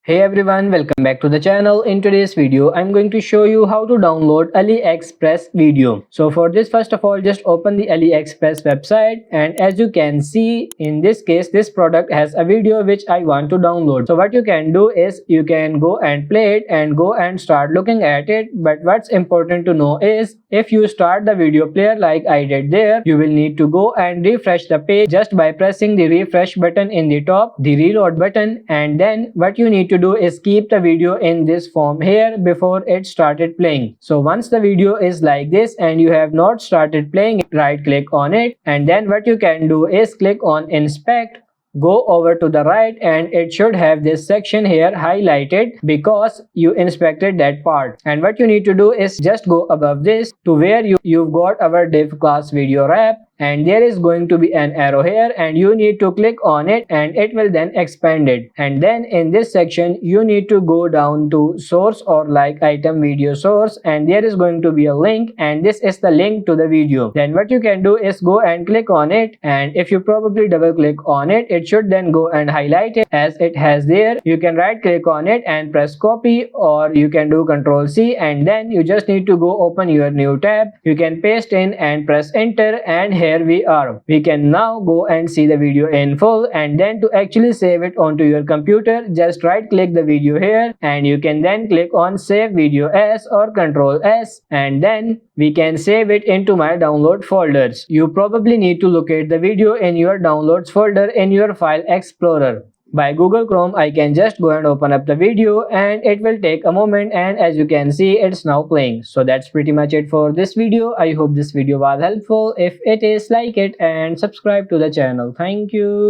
Hey everyone, welcome back to the channel. In today's video, I'm going to show you how to download Aliexpress video. So for this, first of all, just open the Aliexpress website, and as you can see, in this case, this product has a video which I want to download. So what you can do is you can go and play it and go and start looking at it. But what's important to know is if you start the video player like I did there, you will need to go and refresh the page just by pressing the refresh button in the top, the reload button, and then what you need to do is keep the video in this form here before it started playing. So once the video is like this and you have not started playing it, right click on it, and then what you can do is click on inspect. Go over to the right and it should have this section here highlighted because you inspected that part. And what you need to do is just go above this to where you've got our div class video wrap, and there is going to be an arrow here and you need to click on it and it will then expand it. And then in this section you need to go down to source or like item video source, and there is going to be a link, and this is the link to the video. Then what you can do is go and click on it, and if you probably double click on it, it should then go and highlight it as it has there. You can right click on it and press copy, or you can do Ctrl+C, and then you just need to go open your new tab. You can paste in and press enter, and here we are. We can now go and see the video in full, and then to actually save it onto your computer, just right click the video here and you can then click on save video as or Ctrl+S, and then we can save it into my download folders. You probably need to locate the video in your downloads folder in your file explorer. By Google Chrome, I can just go and open up the video, and it will take a moment, and as you can see, it's now playing. So that's pretty much it for this video. I hope this video was helpful. If it is, like it and subscribe to the channel. Thank you.